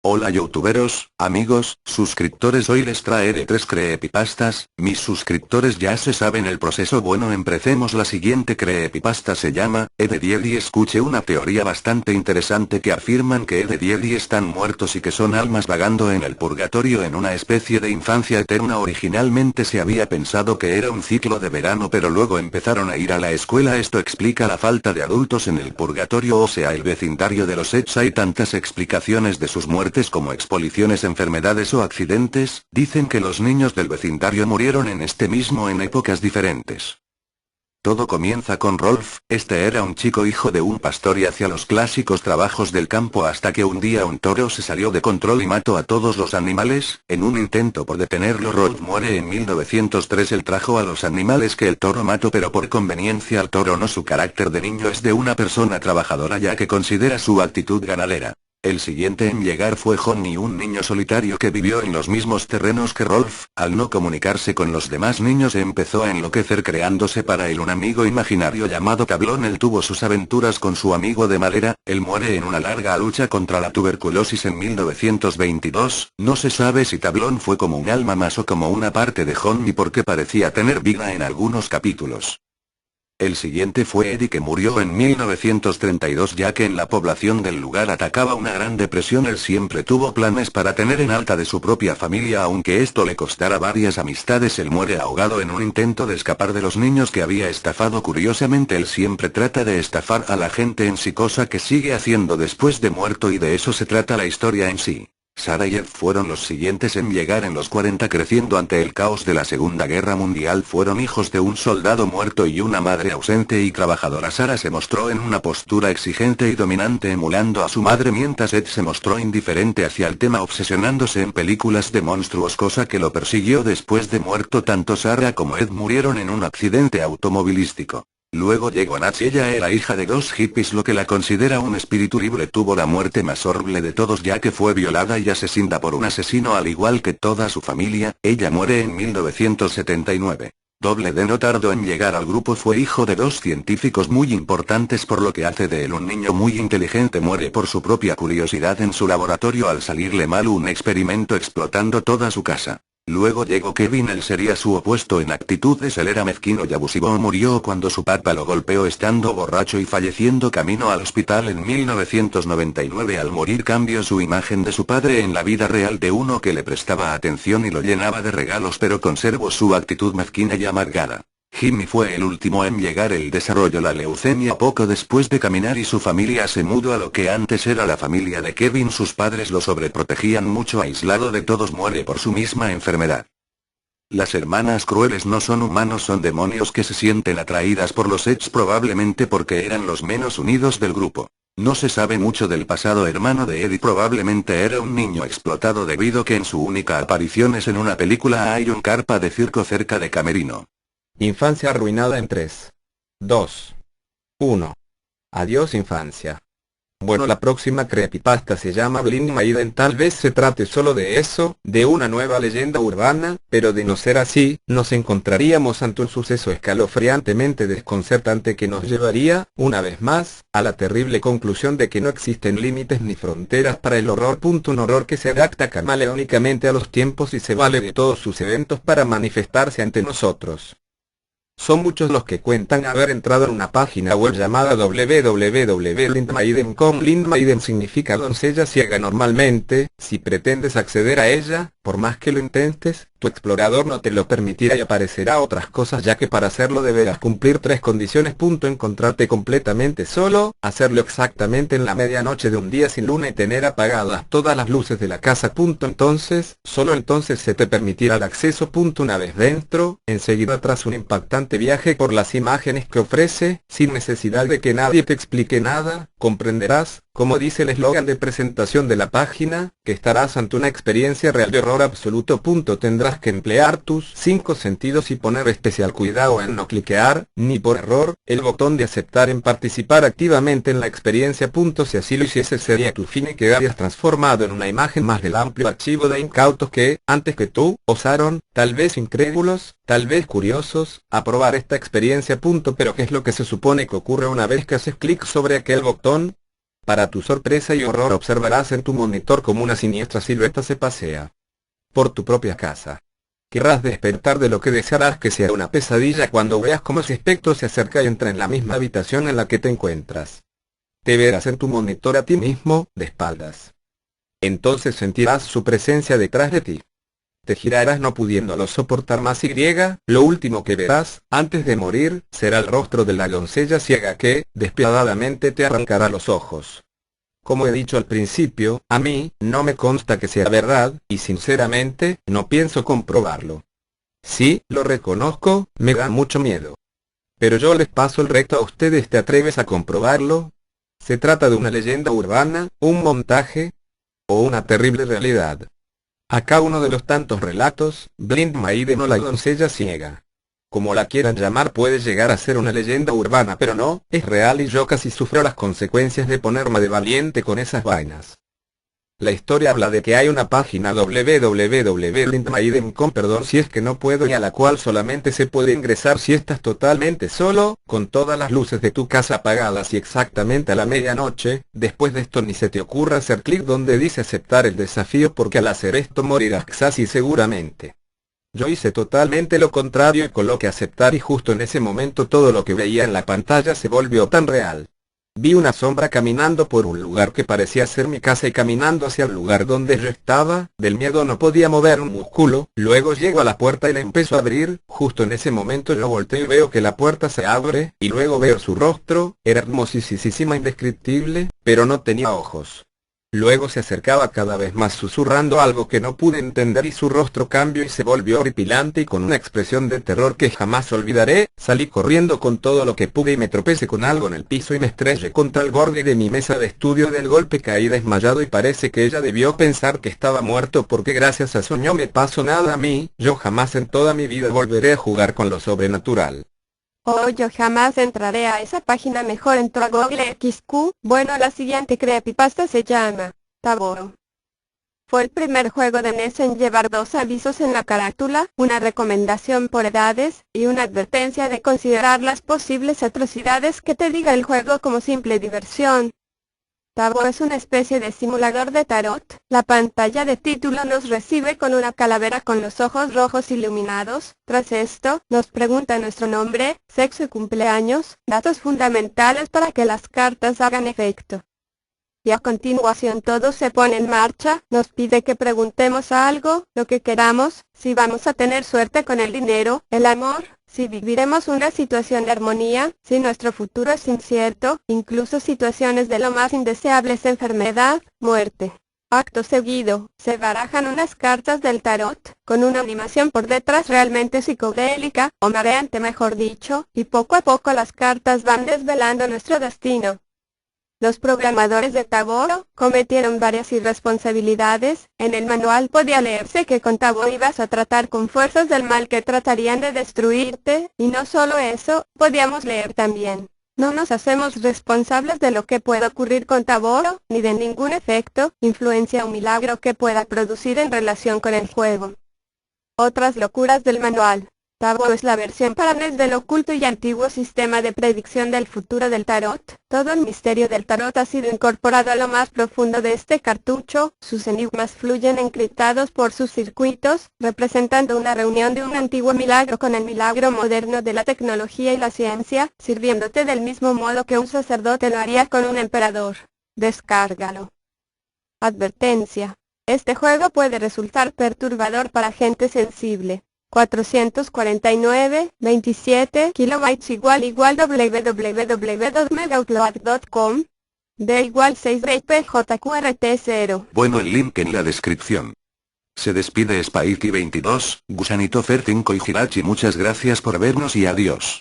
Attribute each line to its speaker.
Speaker 1: Hola youtuberos, amigos, suscriptores, hoy les traeré 3 creepypastas. Mis suscriptores ya se saben el proceso. Bueno, empecemos. La siguiente creepypasta se llama Ed, Edd y escuché una teoría bastante interesante que afirman que Ed y Eddy están muertos y que son almas vagando en el purgatorio en una especie de infancia eterna. Originalmente se había pensado que era un ciclo de verano, pero luego empezaron a ir a la escuela. Esto explica la falta de adultos en el purgatorio, o sea el vecindario de los Eds. Hay tantas explicaciones de sus muertes como expoliciones, enfermedades o accidentes. Dicen que los niños del vecindario murieron en este mismo en épocas diferentes. Todo comienza con Rolf. Este era un chico hijo de un pastor y hacía los clásicos trabajos del campo, hasta que un día un toro se salió de control y mató a todos los animales. En un intento por detenerlo, Rolf muere en 1903. Él trajo a los animales que el toro mató, pero por conveniencia al toro no. Su carácter de niño es de una persona trabajadora, ya que considera su actitud ganadera. El siguiente en llegar fue Johnny, un niño solitario que vivió en los mismos terrenos que Rolf. Al no comunicarse con los demás niños empezó a enloquecer, creándose para él un amigo imaginario llamado Tablón. Él tuvo sus aventuras con su amigo de madera. Él muere en una larga lucha contra la tuberculosis en 1922. No se sabe si Tablón fue como un alma más o como una parte de Johnny, porque parecía tener vida en algunos capítulos. El siguiente fue Eddie, que murió en 1932 ya que en la población del lugar atacaba una gran depresión. Él siempre tuvo planes para tener en alta de su propia familia, aunque esto le costara varias amistades. Él muere ahogado en un intento de escapar de los niños que había estafado. Curiosamente, él siempre trata de estafar a la gente en sí, cosa que sigue haciendo después de muerto, y de eso se trata la historia en sí. Sarah y Ed fueron los siguientes en llegar en los 40, creciendo ante el caos de la Segunda Guerra Mundial. Fueron hijos de un soldado muerto y una madre ausente y trabajadora. Sarah se mostró en una postura exigente y dominante, emulando a su madre, mientras Ed se mostró indiferente hacia el tema, obsesionándose en películas de monstruos, cosa que lo persiguió después de muerto. Tanto Sarah como Ed murieron en un accidente automovilístico. Luego llegó Nancy. Ella era hija de 2 hippies, lo que la considera un espíritu libre. Tuvo la muerte más horrible de todos, ya que fue violada y asesinada por un asesino al igual que toda su familia. Ella muere en 1979. D no tardó en llegar al grupo. Fue hijo de 2 científicos muy importantes, por lo que hace de él un niño muy inteligente. Muere por su propia curiosidad en su laboratorio al salirle mal un experimento explotando toda su casa. Luego llegó Kevin. Él sería su opuesto en actitudes. Él era mezquino y abusivo. Murió cuando su papá lo golpeó estando borracho y falleciendo camino al hospital en 1999. Al morir cambió su imagen de su padre en la vida real, de uno que le prestaba atención y lo llenaba de regalos, pero conservó su actitud mezquina y amargada. Jimmy fue el último en llegar. Él desarrolló la leucemia poco después de caminar y su familia se mudó a lo que antes era la familia de Kevin. Sus padres lo sobreprotegían mucho. Aislado de todos, muere por su misma enfermedad. Las hermanas crueles no son humanos, son demonios que se sienten atraídas por los Eds, probablemente porque eran los menos unidos del grupo. No se sabe mucho del pasado hermano de Eddie. Probablemente era un niño explotado, debido que en su única aparición es en una película. Hay un carpa de circo cerca de Camerino.
Speaker 2: Infancia arruinada en 3, 2, 1. Adiós infancia. Bueno, la próxima creepypasta se llama Blind Maiden. Tal vez se trate solo de eso, de una nueva leyenda urbana, pero de no ser así, nos encontraríamos ante un suceso escalofriantemente desconcertante que nos llevaría, una vez más, a la terrible conclusión de que no existen límites ni fronteras para el horror. Un horror que se adapta camaleónicamente a los tiempos y se vale de todos sus eventos para manifestarse ante nosotros. Son muchos los que cuentan haber entrado en una página web llamada www.blindmaiden.com. Blind Maiden significa doncella ciega. Normalmente, si pretendes acceder a ella, por más que lo intentes, tu explorador no te lo permitirá y aparecerá otras cosas, ya que para hacerlo deberás cumplir 3 condiciones. Encontrarte completamente solo, hacerlo exactamente en la medianoche de un día sin luna y tener apagadas todas las luces de la casa. Solo entonces se te permitirá el acceso. Una vez dentro, enseguida tras un impactante viaje por las imágenes que ofrece, sin necesidad de que nadie te explique nada, comprenderás, como dice el eslogan de presentación de la página, que estarás ante una experiencia real de horror absoluto. Tendrás que emplear tus 5 sentidos y poner especial cuidado en no cliquear, ni por error, el botón de aceptar en participar activamente en la experiencia. Si así lo hiciese, sería tu fin y quedarías transformado en una imagen más del amplio archivo de incautos que, antes que tú, osaron, tal vez incrédulos, tal vez curiosos, a probar esta experiencia. Pero ¿qué es lo que se supone que ocurre una vez que haces clic sobre aquel botón? para tu sorpresa y horror observarás en tu monitor como una siniestra silueta se pasea por tu propia casa. Querrás despertar de lo que desearás que sea una pesadilla cuando veas cómo ese espectro se acerca y entra en la misma habitación en la que te encuentras. Te verás en tu monitor a ti mismo, de espaldas. Entonces sentirás su presencia detrás de ti. Te girarás no pudiéndolo soportar más y lo último que verás, antes de morir, será el rostro de la doncella ciega que, despiadadamente te arrancará los ojos. Como he dicho al principio, a mí, no me consta que sea verdad, y sinceramente, no pienso comprobarlo. Sí, lo reconozco, me da mucho miedo. Pero yo les paso el reto a ustedes, ¿te atreves a comprobarlo? ¿Se trata de una leyenda urbana, un montaje, o una terrible realidad? Acá uno de los tantos relatos, Blind Maiden o la doncella ciega. Como la quieran llamar, puede llegar a ser una leyenda urbana, pero no, es real y yo casi sufro las consecuencias de ponerme de valiente con esas vainas. La historia habla de que hay una página www.blindmaiden.com, perdón si es que no puedo, y a la cual solamente se puede ingresar si estás totalmente solo, con todas las luces de tu casa apagadas y exactamente a la medianoche. Después de esto ni se te ocurra hacer clic donde dice aceptar el desafío, porque al hacer esto morirás casi seguramente. Yo hice totalmente lo contrario y coloqué aceptar, y justo en ese momento todo lo que veía en la pantalla se volvió tan real. Vi una sombra caminando por un lugar que parecía ser mi casa y caminando hacia el lugar donde yo estaba. Del miedo no podía mover un músculo. Luego llego a la puerta y la empiezo a abrir. Justo en ese momento yo volteo y veo que la puerta se abre, y luego veo su rostro. Era hermosísima, indescriptible, pero no tenía ojos. Luego se acercaba cada vez más susurrando algo que no pude entender, y su rostro cambió y se volvió horripilante y con una expresión de terror que jamás olvidaré. Salí corriendo con todo lo que pude y me tropecé con algo en el piso y me estrellé contra el borde de mi mesa de estudio. Del golpe caí desmayado y parece que ella debió pensar que estaba muerto, porque gracias a eso no me pasó nada a mí. Yo jamás en toda mi vida volveré a jugar con lo sobrenatural.
Speaker 3: Oh, yo jamás entraré a esa página, mejor entro a Google XQ. Bueno, la siguiente creepypasta se llama Taboo. Fue el primer juego de NES en llevar 2 avisos en la carátula, una recomendación por edades, y una advertencia de considerar las posibles atrocidades que te diga el juego como simple diversión. Taboo es una especie de simulador de tarot. La pantalla de título nos recibe con una calavera con los ojos rojos iluminados. Tras esto, nos pregunta nuestro nombre, sexo y cumpleaños, datos fundamentales para que las cartas hagan efecto. Y a continuación todo se pone en marcha. Nos pide que preguntemos algo, lo que queramos, si vamos a tener suerte con el dinero, el amor, si viviremos una situación de armonía, si nuestro futuro es incierto, incluso situaciones de lo más indeseables, enfermedad, muerte. Acto seguido, se barajan unas cartas del tarot, con una animación por detrás realmente psicodélica, o mareante mejor dicho, y poco a poco las cartas van desvelando nuestro destino. Los programadores de Taboo cometieron varias irresponsabilidades. En el manual podía leerse que con Taboo ibas a tratar con fuerzas del mal que tratarían de destruirte, y no solo eso, podíamos leer también: no nos hacemos responsables de lo que pueda ocurrir con Taboo, ni de ningún efecto, influencia o milagro que pueda producir en relación con el juego. Otras locuras del manual. Taboo es la versión para NES del oculto y antiguo sistema de predicción del futuro del tarot. Todo el misterio del tarot ha sido incorporado a lo más profundo de este cartucho. Sus enigmas fluyen encriptados por sus circuitos, representando una reunión de un antiguo milagro con el milagro moderno de la tecnología y la ciencia, sirviéndote del mismo modo que un sacerdote lo haría con un emperador. Descárgalo. Advertencia. Este juego puede resultar perturbador para gente sensible. 449, 27 kilobytes www.megaupload.com D = 6 PJQRT0.
Speaker 1: Bueno, el link en la descripción. Se despide Spikey22, Gusanito Fer 5 y Hirachi. Muchas gracias por vernos y adiós.